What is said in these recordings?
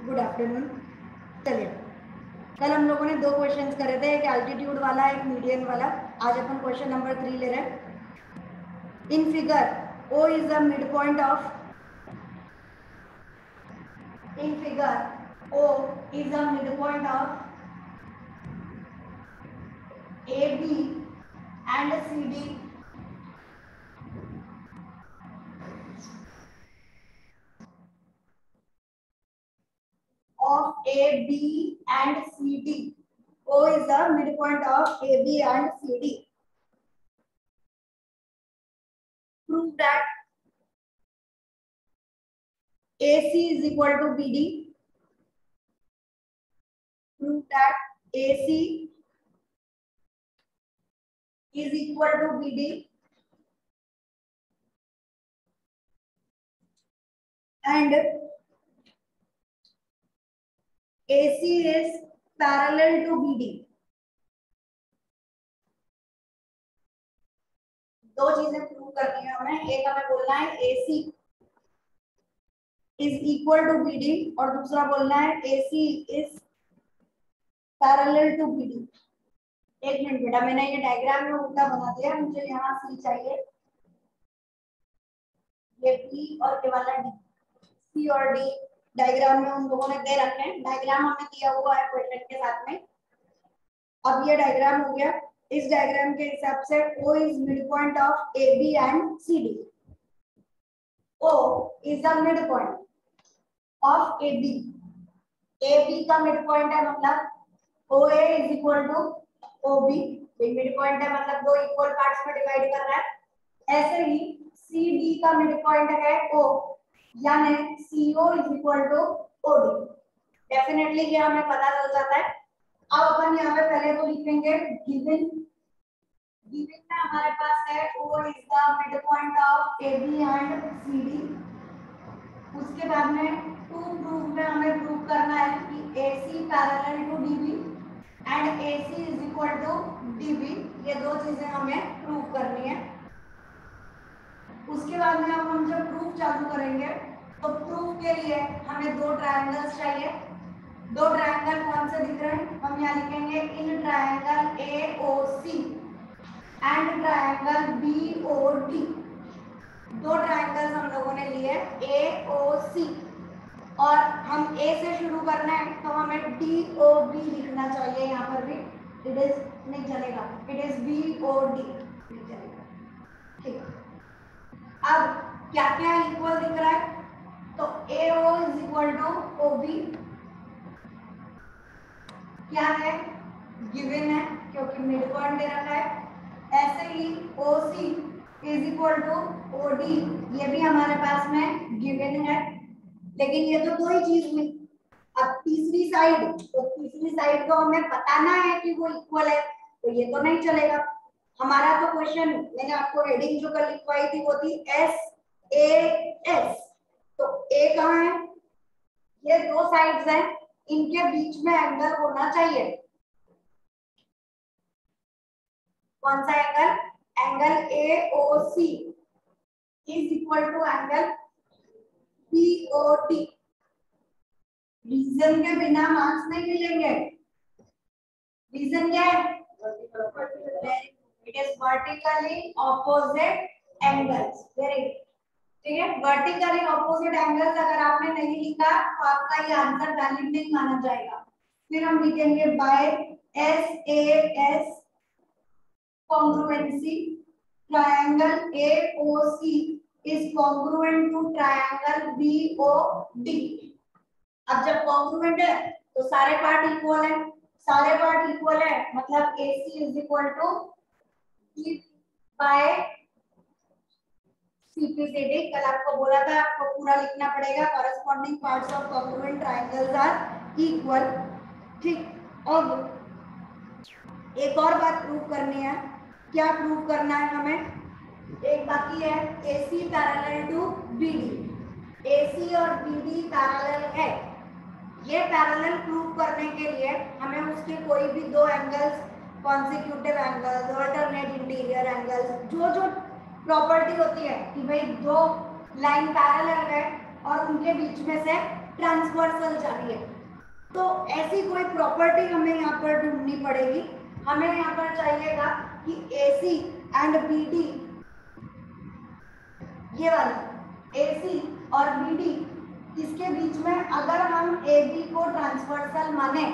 Good afternoon. चलिए, कल हम लोगों ने दो क्वेश्चंस करे थे, एक एल्टीट्यूड वाला एक मीडियन वाला। आज अपन क्वेश्चन नंबर 3 ले रहे हैं। In figure O is the mid point of AB and CD of AB and CD. O is the midpoint of AB and CD. Prove that AC is equal to BD. Prove that AC is equal to BD and AC is parallel to BD. दो चीजें prove करनी है हमें। एक हमें बोलना है AC is equal to BD और दूसरा बोलना है AC is parallel to BD। एक मिनट बेटा, मैंने ये डायग्राम में उल्टा बना दिया। मुझे यहाँ C चाहिए, ये B और ये वाला D। C और D डायग्राम में उन लोगों ने दे रखे हैं। डायग्राम हमें दिया हुआ है क्वेश्चन के साथ में। अब ये डायग्राम हो गया। इस डायग्राम के हिसाब से O is mid point of AB and CD। O is the mid point of AB। AB का मिड पॉइंट है, मतलब OA is equal to OB। Mid point है मतलब दो इक्वल पार्ट्स में डिवाइड कर रहा है। ऐसे ही CD का मिड पॉइंट है O, यानी CO is equal to OD। Definitely ये हमें पता चल जाता है। अब अपन यहाँ पे पहले तो लिखेंगे गिवन में हमारे पास है O is the mid point of AB and CD। उसके बाद में टू प्रूफ में हमें प्रूव करना है कि AC parallel to DB and AC is equal to DB। ये दो चीजें हमें प्रूव करनी है। उसके बाद में अब हम जब प्रूफ चालू करेंगे तो प्रूफ के लिए हमें दो ट्रायंगल्स चाहिए। दो ट्रायंगल कौन से दिख रहे हैं? हम यहाँ लिखेंगे in triangle AOC and triangle BOD। दो ट्रायंगल्स हम लोगों ने लिए AOC और हम A से शुरू करना है तो हमें DOB लिखना चाहिए। यहाँ पर भी इट इज नहीं चलेगा, इट इज BOD नहीं चलेगा। ठीक, अब क्या क्या इक्वल दिख रहा है? तो AO is equal to OB क्या है? गिवन है क्योंकि मिड पॉइंट दे रखा है। ऐसे ही OC is equal to OD, ये भी हमारे पास में गिवन है। लेकिन ये तो दो ही चीज हुई। अब तीसरी साइड, तो तीसरी साइड को हमें बताना है कि वो इक्वल है, तो ये तो नहीं चलेगा। हमारा तो क्वेश्चन, मैंने आपको हेडिंग जो कल लिखवाई थी वो थी SAS। तो A कहाँ है? ये दो साइड्स हैं, इनके बीच में एंगल होना चाहिए। कौन सा angle? Angle AOC is equal to angle BOD। Reason के बिना मार्क्स नहीं मिलेंगे। रीजन क्या है? It is vertically opposite angles. Very good, ठीक है। वर्टिकली ऑपोजिट एंगल्स अगर आपने नहीं लिखा तो आपका ये आंसर वैलिड नहीं माना जाएगा। फिर हम लिखेंगे bye SAS congruency triangle AOC is congruent to triangle BOD। अब जब कॉन्ग्रुएंट है तो सारे पार्ट इक्वल है। सारे पार्ट इक्वल है मतलब AC is equal to D by CPCD। कल आपको बोला था आपको पूरा लिखना पड़ेगा। Corresponding parts of congruent triangles are equal. ठीक, अब एक और बात प्रूव करनी है। क्या प्रूव करना है हमें? एक बाकी है AC parallel to BD। AC और BD पैरेलल है। ये पैरेलल प्रूव करने के लिए हमें उसके कोई भी दो angles, consecutive angles, alternate interior angles, जो जो प्रॉपर्टी होती है कि भाई दो लाइन पैरेलल है और उनके बीच में से ट्रांसवर्सल जा रही है। तो ऐसी कोई प्रॉपर्टी हमें यहाँ पर ढूंढनी पड़ेगी। हमें यहाँ पर चाहिएगा कि AC एंड BD, ये वाली AC और BD, इसके बीच में अगर हम AB को ट्रांसवर्सल माने,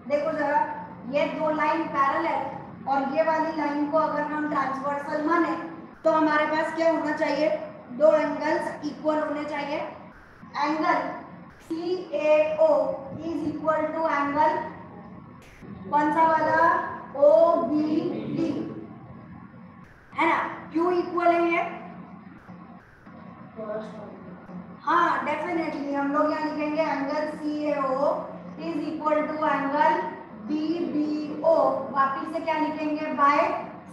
देखो जरा, ये दो लाइन पैरेलल और ये वाली लाइन को अगर हम ट्रांसवर्सल माने तो हमारे पास क्या होना चाहिए, दो एंगल्स इक्वल होने चाहिए। Angle CAO is equal to angle कौन सा वाला, OBD, है ना। क्यों इक्वल है ये, हाँ डेफिनेटली हम लोग यहाँ लिखेंगे angle CAO is equal to angle BDO, वापिस से क्या लिखेंगे, बाय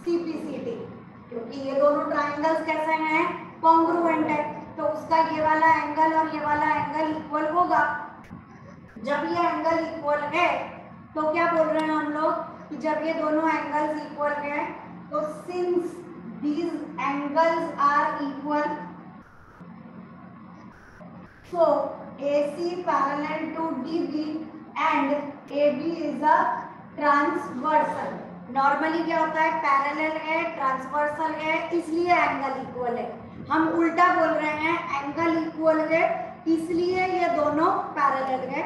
CPCD, क्योंकि ये दोनों ट्राइंगल्स कैसे हैं, कॉन्ग्रुएंट है, तो उसका ये वाला एंगल और ये वाला एंगल इक्वल होगा। जब ये एंगल इक्वल है तो क्या बोल रहे हैं हम लोग कि जब ये दोनों एंगल्स इक्वल हैं तो since these angles are equal, so AC parallel to DB and AB is a transversal। Normally क्या होता है, पैरेलल है, ट्रांसवर्सल है, इसलिए एंगल इक्वल है। हम उल्टा बोल रहे हैं, एंगल इक्वल है इसलिए ये दोनों पैरेलल है।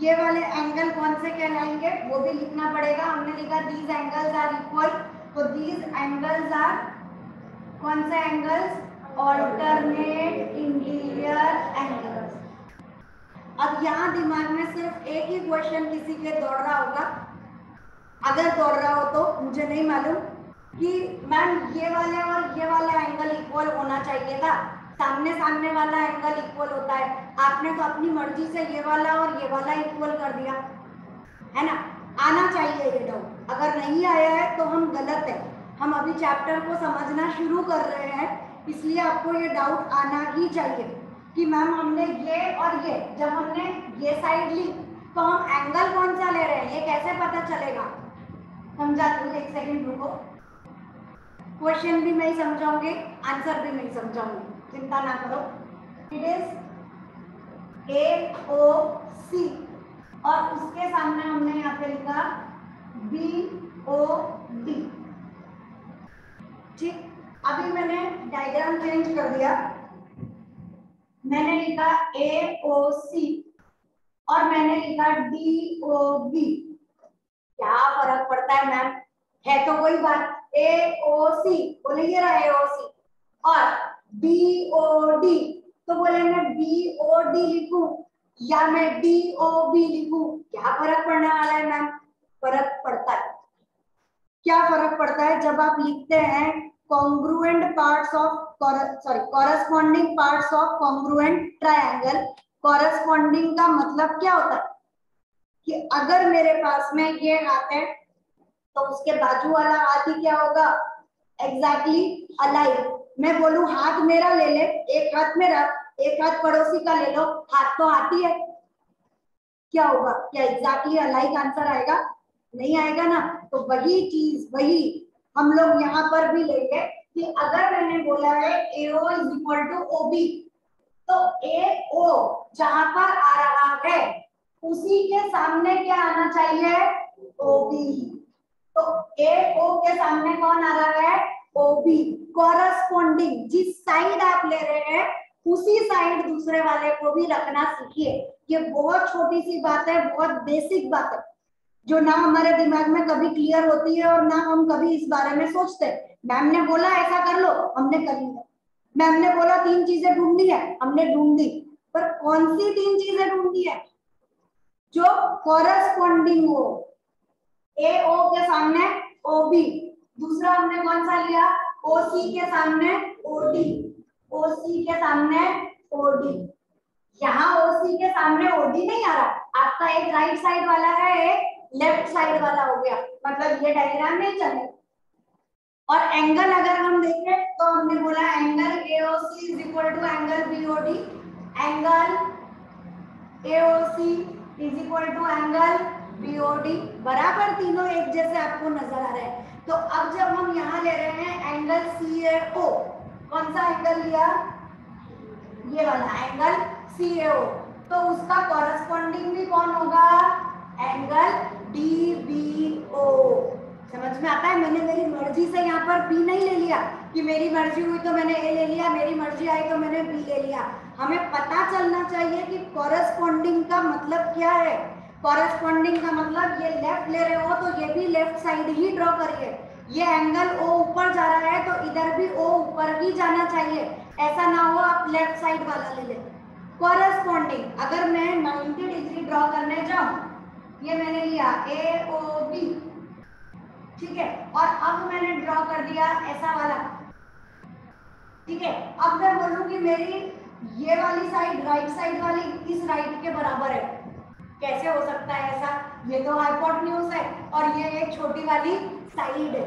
ये वाले एंगल कौन से कहलाएंगे वो भी लिखना पड़ेगा। हमने लिखा दीज एंगल्स आर इक्वल, तो दीज एंगल्स आर कौन से एंगल्स, ऑल्टरनेट इंटीरियर एंगल्स। अब यहाँ दिमाग में सिर्फ एक ही क्वेश्चन किसी के दौड़ रहा होगा, अगर दौड़ रहा हो तो मुझे नहीं मालूम, कि मैम ये वाले और ये वाला एंगल इक्वल होना चाहिए था, सामने सामने वाला एंगल इक्वल होता है, आपने तो अपनी मर्जी से ये वाला और ये वाला इक्वल कर दिया, है ना। आना चाहिए ये डाउट, अगर नहीं आया है तो हम गलत है। हम अभी चैप्टर को समझना शुरू कर रहे हैं, इसलिए आपको ये डाउट आना ही चाहिए कि मैम हमने ये और ये, जब हमने ये साइड ली तो हम एंगल कौन सा ले रहे हैं, ये कैसे पता चलेगा। समझा दो, एक सेकंड रुको, क्वेश्चन भी मैं ही समझाऊंगी, आंसर भी मैं ही समझाऊंगी, चिंता ना करो। इट इज AOC और उसके सामने हमने यहाँ पे लिखा BOD, ठीक। अभी मैंने डायग्राम चेंज कर दिया, मैंने लिखा AOC और मैंने लिखा DOB। क्या फर्क पड़ता है मैम, है तो कोई बात, AOC बोलेंगे ना AOC और DOD तो बोले मैं BOD लिखूं या मैं DOB लिखूं, क्या फर्क पड़ने वाला है मैम, फर्क पड़ता है। क्या फर्क पड़ता है, जब आप लिखते हैं congruent parts of corresponding parts of congruent triangle, corresponding का मतलब क्या होता है कि अगर मेरे पास में ये हाथ है तो उसके बाजू वाला हाथ ही क्या होगा, एग्जैक्टली अलाइव। मैं बोलूं हाथ मेरा ले ले, एक हाथ मेरा एक हाथ पड़ोसी का ले लो, हाथ तो हाथ ही है, क्या होगा, क्या एग्जैक्टली अलाइक आंसर आएगा, नहीं आएगा ना। तो वही चीज वही हम लोग यहाँ पर भी लेंगे कि अगर मैंने बोला है AO is equal to OB, तो AO जहां पर आ रहा है उसी के सामने क्या आना चाहिए, OB। तो AO के सामने कौन आ रहा है, OB। कॉरेस्पॉन्डिंग जिस साइड आप ले रहे हैं उसी साइड दूसरे वाले को भी रखना सीखिए। ये बहुत छोटी सी बात है, बहुत बेसिक बात है, जो ना हमारे दिमाग में कभी क्लियर होती है और ना हम कभी इस बारे में सोचते हैं। मैम ने बोला ऐसा कर लो, हमने कर लिया। मैम ने बोला 3 चीजें ढूंढनी है, हमने ढूंढ दी, पर कौन सी 3 चीजें ढूंढनी है, जो कॉरेस्पॉन्डिंग हो। AO के सामने OB, दूसरा हमने कौन सा लिया, OC के सामने OD, OC के सामने OD। यहाँ OC के सामने OD नहीं आ रहा, आपका एक राइट साइड वाला है, एक लेफ्ट साइड वाला हो गया, मतलब ये डायग्राम नहीं चले। और एंगल अगर हम देखें तो हमने बोला angle AOC is equal to angle BOD, angle AOC is equal to angle BOD, बराबर तीनों एक जैसे आपको नजर आ रहे हैं। तो अब जब हम यहाँ ले रहे हैं एंगल CAO, कौन सा एंगल लिया, ये वाला एंगल CAO, तो उसका कॉरेस्पॉन्डिंग भी कौन होगा, एंगल DBO। समझ में आता है? मैंने मेरी मर्जी से यहाँ पर बी नहीं ले लिया कि मेरी मर्जी हुई तो मैंने ए ले लिया, मेरी मर्जी आई तो मैंने बी ले लिया। हमें पता चलना चाहिए कि कॉरेस्पॉन्डिंग का मतलब क्या है। कॉरेस्पॉन्डिंग का मतलब ये लेफ्ट ले रहे हो तो ये भी लेफ्ट साइड ही ड्रॉ करिए। ये एंगल O ऊपर जा रहा है तो इधर भी O ऊपर ही जाना चाहिए। ऐसा ना हो आप लेफ्ट साइड वाला ले लें। कॉरेस्पॉन्डिंग अगर मैं 90 डिग्री ड्रॉ करने जाऊं, ये मैंने लिया AOB, ठीक है, और अब मैंने ड्रॉ कर दिया ऐसा वाला, ठीक है। अब मैं बोलूं कि मेरी ये वाली साइड राइट साइड वाली इस राइट के बराबर है, कैसे हो सकता है ऐसा? ये तो हाइपोटेन्यूज है और ये एक छोटी वाली साइड है,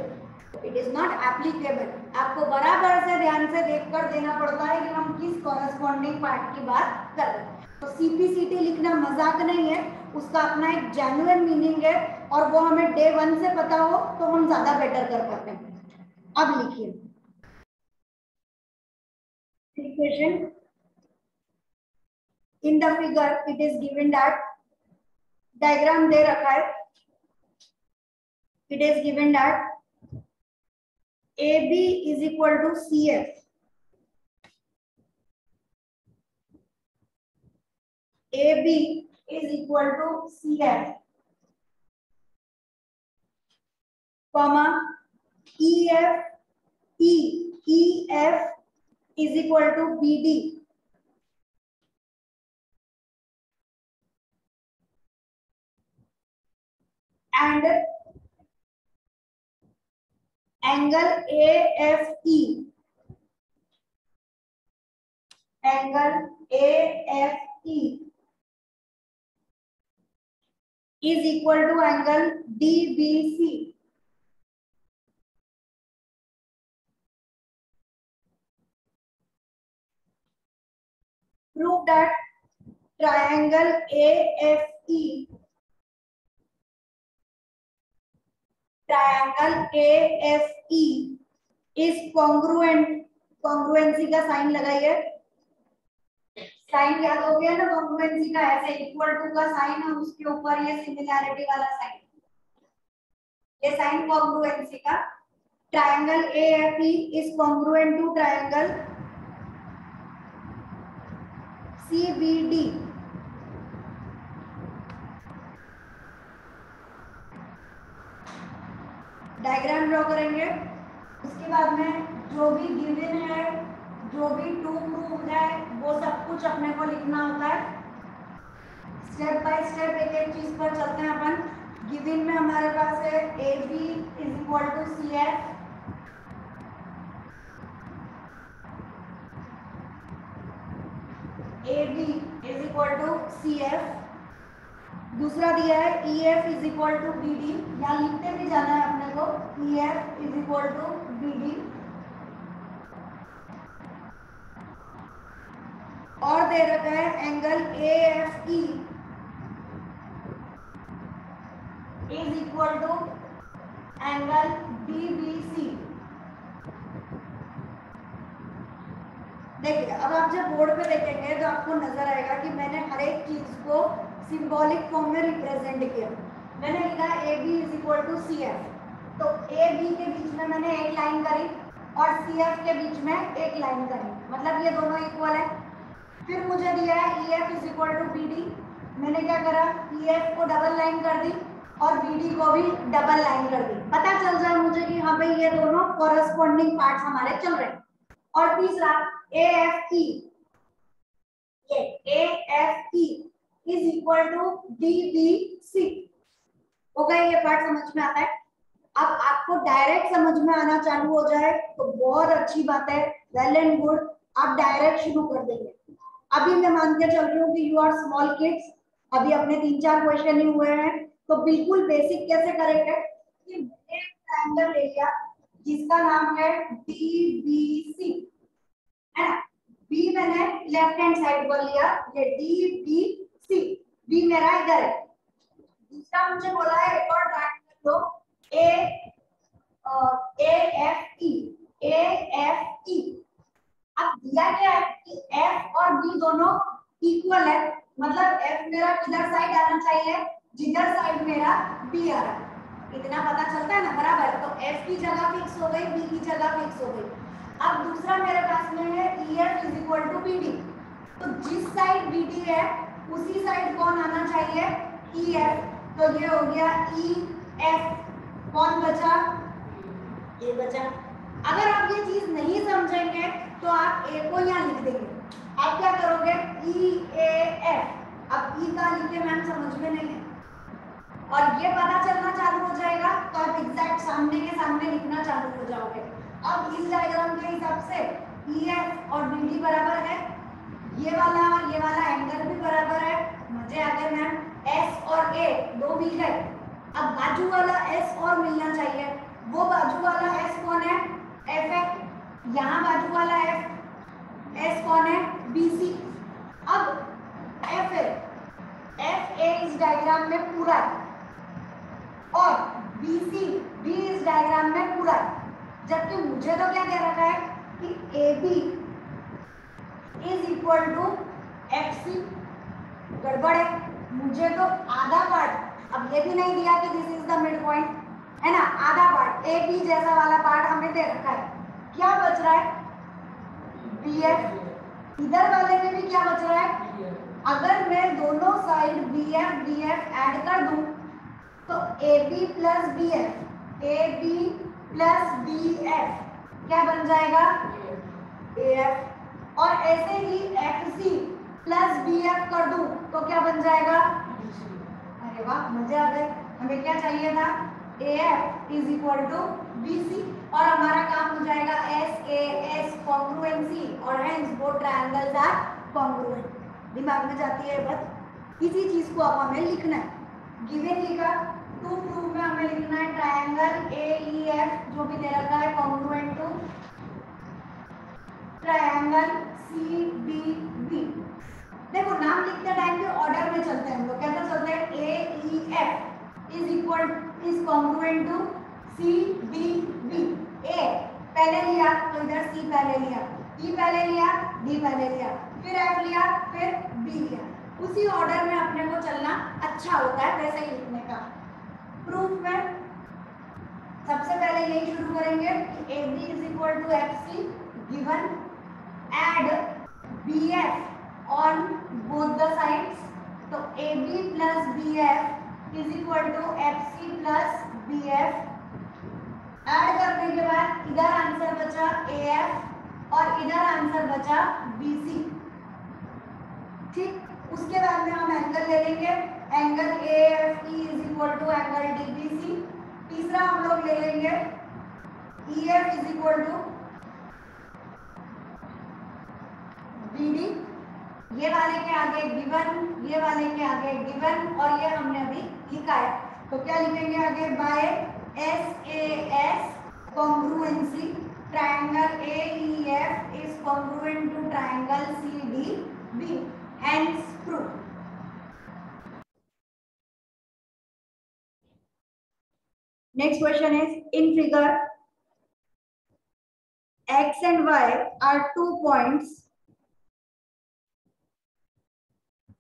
इट इज नॉट एप्लीकेबल। आपको बराबर से ध्यान से देखकर देना पड़ता है कि हम किस कॉरेस्पॉन्डिंग पार्ट की बात कर रहे हैं। तो CPCT लिखना मजाक नहीं है, उसका अपना एक जेन्युइन मीनिंग है और वो हमें डे 1 से पता हो तो हम ज्यादा बेटर कर पाते हैं। अब लिखिए equation. In the figure it is given that, diagram दे रखा है, it is given that AB is equal to CF, AB is equal to CF, comma EF is equal to BD, and angle AFE, angle AFE is equal to angle DBC. Prove that triangle AFE, triangle AFE is congruent, congruency का sign लगाइए, sign याद हो गया ना congruency का, ऐसे equal to का sign और उसके ऊपर ये सिमिलैरिटी वाला साइन, ये साइन कॉन्ग्रुएंसी का। Triangle AFE is congruent to triangle CBD। Diagram draw करेंगे, उसके बाद में जो भी गिवन है, जो भी टू प्रूव है, वो सब कुछ अपने को लिखना होता है। स्टेप बाय स्टेप एक एक चीज पर चलते हैं अपन। गिवन में हमारे पास है AB is equal to CF, AB is equal to CF। दूसरा दिया है EF is equal to BD, यहाँ लिखते भी जाना है अपने को, EF is equal to BD। और दे रखा है angle AFE is equal to angle DBC। देखिए अब आप जब बोर्ड पे देखेंगे तो आपको नजर आएगा कि मैंने हर एक चीज को सिंबॉलिक फॉर्म में रिप्रेजेंट किया। मैंने लिखा AB is equal to CF, तो AB के बीच में मैंने एक लाइन करी और CF के बीच में एक लाइन करी, मतलब ये दोनों इक्वल है। फिर मुझे दिया है EF is equal to BD, मैंने क्या करा, EF को डबल लाइन कर दी और BD को भी डबल लाइन कर दी, पता चल जाए मुझे कि हाँ भाई ये दोनों कॉरेस्पॉन्डिंग पार्ट्स हमारे चल रहे हैं। और तीसरा AFE, ये AFE is equal to DBC। हो गया, ये पार्ट समझ में आता है। अब आपको डायरेक्ट समझ में आना चालू हो जाए तो बहुत अच्छी बात है, वेल एंड गुड, आप डायरेक्ट शुरू कर देंगे। अभी मैं मान के चल रही हूँ कि यू आर स्मॉल किड्स, अभी अपने 3-4 क्वेश्चन ही हुए हैं, तो बिल्कुल बेसिक कैसे करेंगे कि एक ट्रायंगल ले लिया जिसका नाम है DBC, है ना। बी मैंने लेफ्ट हैंड साइड पर लिया, ये DBC, बी मेरा इधर है। दूसरा मुझे बोला है एक और ट्रायंगल लो, AFE। अब दिया क्या है कि F और B दोनों इक्वल है, मतलब एफ मेरा किधर साइड आना चाहिए, जिधर साइड मेरा बी आ रहा है। इतना पता चलता है ना, बराबर। तो एफ की जगह फिक्स हो गई, बी की जगह फिक्स हो गई। अब दूसरा मेरे पास में है e F is equal to b d. तो जिस साइड बी डी है उसी साइड कौन आना चाहिए, ई एफ। तो ये हो गया ई एफ। कौन बचा, ये बचा। अगर आप ये चीज नहीं समझेंगे तो आप ए को यहाँ लिख देंगे। आप क्या करोगे, ई ए एफ। अब ई का लिखे मैम समझ में नहीं है और ये पता चलना चालू हो जाएगा तो आप एग्जैक्ट सामने के सामने लिखना चालू हो जाओगे। अब इस डायग्राम के हिसाब से ई एफ और बी डी बराबर है, ये वाला एंगल भी बराबर है। मजे आ गए मैम। एस और ए दो मिल गए। अब बाजू वाला एस और मिलना चाहिए। वो बाजू वाला एस कौन है, एफ है। यहाँ बाजू वाला एफ, एस कौन है, बी सी। अब एफ ए, एफ ए इस डायग्राम में पूरा है और बी सी भी इस डायग्राम में पूरा है। जबकि मुझे तो क्या कह रखा है कि a B is equal to f c. गड़बड़ है, मुझे तो आधा पार्ट, अब ये भी नहीं दिया कि this is the mid point, है ना। आधा पार्ट ए बी जैसा वाला पार्ट हमें दे रखा है। क्या बच रहा है, बी एफ। इधर वाले में भी क्या बच रहा है, अगर मैं दोनों साइड बी एफ ऐड कर दूं तो A B plus B F, A B plus B F क्या बन जाएगा, ए एफ। और ऐसे ही F C plus B F कर दूं तो क्या बन जाएगा, अरे वाह मजे आ गए। हमें क्या चाहिए था, a f is equal to b c और हमारा काम हो जाएगा एस ए एस कॉन्ग्रुएंसी और hence both triangles are congruent. दिमाग में जाती है बस, इसी चीज को अब हमें लिखना है। गिवन लिखा, टू प्रूव में हमें लिखना है ट्रायंगल ए ई एफ जो भी दे रखा है congruent to triangle C D b. देखो नाम लिखते टाइम पे ऑर्डर में चलते हैं हम लोग, कैसे चलते हैं, A E F is equal is congruent to C D B. A पहले लिया तो इधर सी पहले लिया, ई पहले लिया, डी पहले लिया, फिर एफ लिया, फिर बी लिया। उसी ऑर्डर में अपने को चलना अच्छा होता है, वैसे ही लिखने का। प्रूफ में सबसे पहले यही शुरू करेंगे कि a B is equal to f c given add BF on both the sides. तो AB plus BF is equal to FC plus BF. Add करने के बाद इधर आंसर बचा AF और इधर आंसर बचा BC। ठीक, उसके बाद में हम एंगल ले लेंगे, angle AFE is equal to angle DBC। तीसरा हम लोग ले लेंगे EF is equal to BD. ये वाले के आगे गिवन, ये वाले के आगे गिवन और ये हमने अभी लिखा है। तो क्या लिखेंगे आगे, by S A S congruency triangle A E F is congruent to triangle C D B, hence proof. Next question is in figure x and y are 2 points,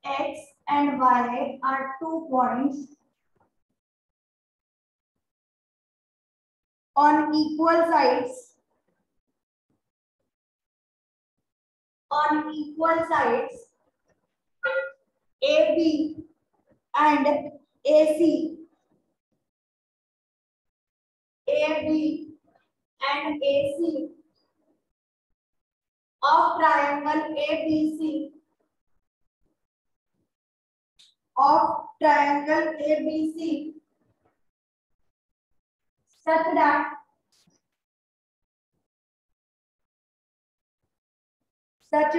x and y are 2 points on equal sides, AB and AC, AB and AC of triangle ABC, of triangle ABC such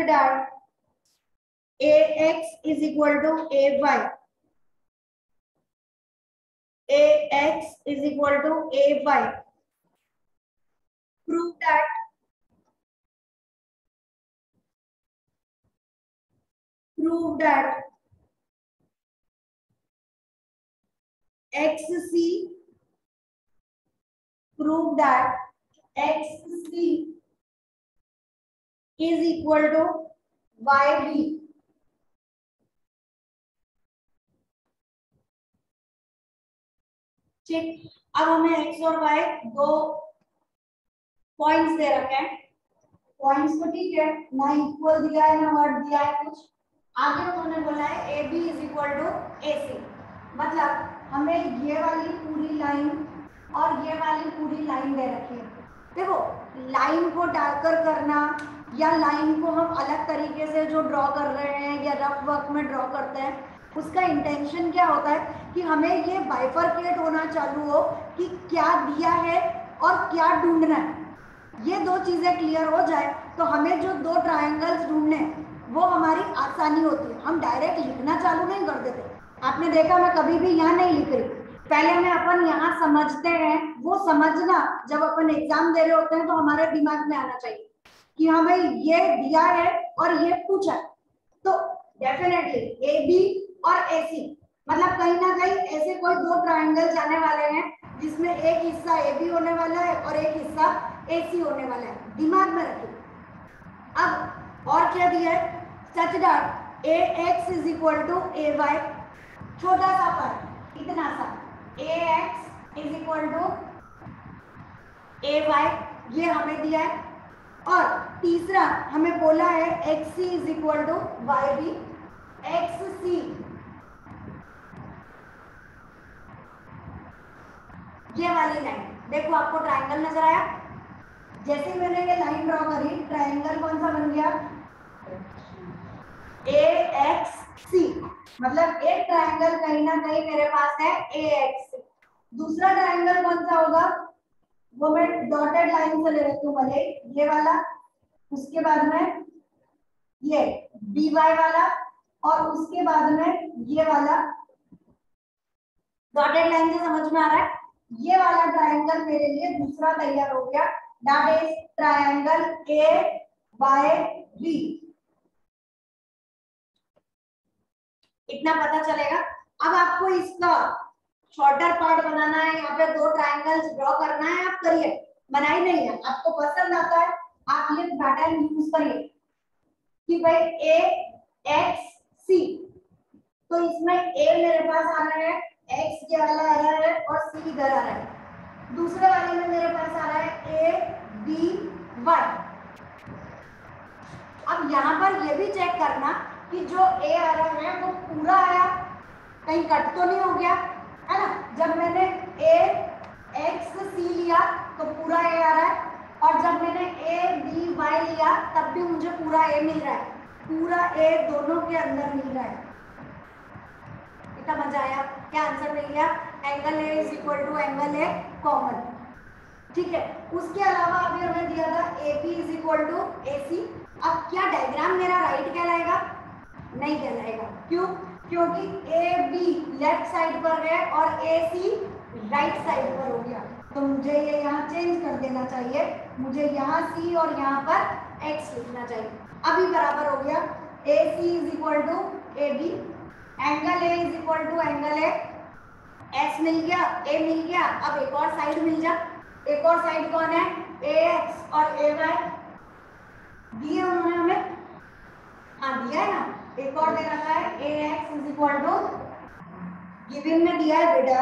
that AX is equal to AY, AX is equal to AY. Prove that XC, prove that XC is equal to YB. ठीक, अब हमें x और Y दो points दे रखे हैं, points तो ठीक है ना, इक्वल दिया है ना वर्ड दिया है कुछ। आगे उन्होंने बोला है A B is equal to A C, मतलब हमें ये वाली पूरी लाइन और ये वाली पूरी लाइन दे रखी है। देखो लाइन को डार्कर करना या लाइन को हम अलग तरीके से जो ड्रॉ कर रहे हैं या रफ वर्क में ड्रॉ करते हैं, उसका इंटेंशन क्या होता है कि हमें ये बाइफरकेट होना चालू हो कि क्या दिया है और क्या ढूंढना है। ये दो चीजें क्लियर हो जाए तो हमें जो दो ट्रायंगल्स ढूंढने वो हमारी आसानी होती है, हम डायरेक्ट लिखना चालू नहीं कर देते। आपने देखा मैं कभी भी यहाँ नहीं लिख रही, पहले में अपन यहाँ समझते हैं, वो समझना जब अपन एग्जाम दे रहे होते हैं तो हमारे दिमाग में आना चाहिए कि हमें ये दिया है और ये पूछा, तो डेफिनेटली ए बी और ए सी, मतलब कहीं ना कहीं ऐसे कोई दो ट्रायंगल जाने वाले हैं जिसमें एक हिस्सा ए बी होने वाला है और एक हिस्सा ए सी होने वाला है, दिमाग में रखिए। अब और क्या दिया है, such that A X is equal to A Y, छोटा सा पर इतना सा, A X is equal to A Y, ये हमें दिया है। और तीसरा हमें बोला है X C is equal to Y B, X C ये वाली लाइन। देखो आपको ट्रायंगल नजर आया, जैसे ही मैंने ये लाइन ड्रॉ करी ट्रायंगल कौन सा बन गया, ए एक्स सी, मतलब एक ट्रायंगल कहीं ना कहीं मेरे पास है ए एक्स। दूसरा ट्रायंगल कौन सा होगा, वो मैं डॉटेड लाइन से ले लेती हूँ, भले ये वाला, उसके बाद में ये डी वाई वाला, और उसके बाद में ये वाला। डॉटेड लाइन से समझ में आ रहा है, ये वाला ट्रायंगल मेरे लिए दूसरा तैयार हो गया, that is triangle A by B. इतना पता चलेगा। अब आपको इसका शॉर्टर पार्ट बनाना है, यहाँ पे दो ट्रायंगल्स ड्रॉ करना है, आप करिए, बनाई नहीं है, आपको पसंद आता है आप ये पैटर्न यूज करिए कि भाई ए एक्स सी, तो इसमें ए मेरे पास आ रहा है, एक्स ये वाला आ रहा है और सी इधर आ रहा है। दूसरे वाले में मेरे पास आ रहा है ए बी वाई। अब यहाँ पर ये भी चेक करना कि जो ए आ रहा है वो पूरा आया, कहीं कट तो नहीं हो गया, है ना। जब मैंने ए एक्स सी लिया तो पूरा ए आ रहा है, और जब मैंने ए बी वाई लिया तब भी मुझे पूरा ए मिल रहा है, पूरा ए दोनों के अंदर मिल रहा है। इतना मजा आया, क्या आंसर मिल गया, angle A is equal to angle A common. ठीक है, उसके अलावा अभी हमें दिया था A B is equal to A C. अब क्या डायग्राम मेरा राइट कहलाएगा, नहीं कहलाएगा, क्यों, क्योंकि ए बी लेफ्ट साइड पर है और ए सी राइट साइड पर हो गया, तो मुझे ये यहाँ चेंज कर देना चाहिए, मुझे यहाँ सी और यहाँ पर एक्स लिखना चाहिए। अभी बराबर हो गया, A C is equal to A B, angle A is equal to angle A, S मिल गया, ए मिल गया। अब एक और साइड मिल जा, एक और साइड कौन है, ए एक्स और ए वाई दिए उन्होंने हमें, हाँ दिया है ना, एक और दे रखा है A X is equal to, given में दिया है बेटा,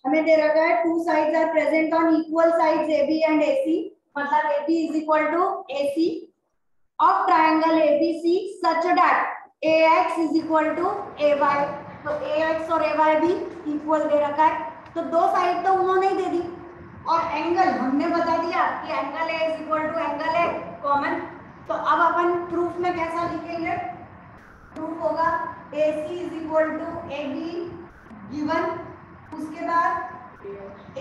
हमें दे रखा है two sides are present on equal sides A B and A C, मतलब A B is equal to A C of triangle A B C such that A X is equal to A Y. तो A x और ए Y भी equal दे रखा है, तो दो side तो उन्होंने ही दे दी, और एंगल हमने बता दिया कि angle A is equal to angle A common. तो अब अपन प्रूफ में कैसा लिखेंगे, प्रूफ होगा A C is equal to A B given, उसके बाद A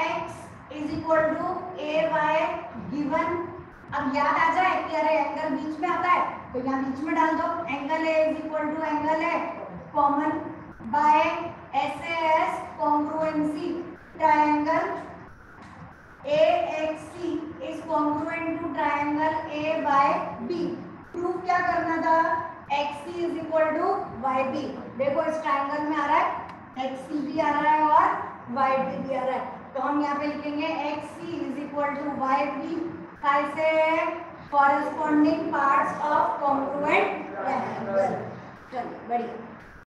X is equal to A Y given. अब याद आ जाए कि अरे एंगल बीच में आता है तो यहाँ बीच में डाल दो, angle A is equal to angle A common by SAS congruency triangle AXC is congruent to triangle A by B। Proof क्या करना था, XC is equal to YB। देखो इस ट्रायंगल में आ रहा है XC भी आ रहा है और YB भी आ रहा है, तो हम यहाँ पे लिखेंगे XC is equal to YB, कैसे corresponding parts of congruent triangle। चलिए बढ़िया।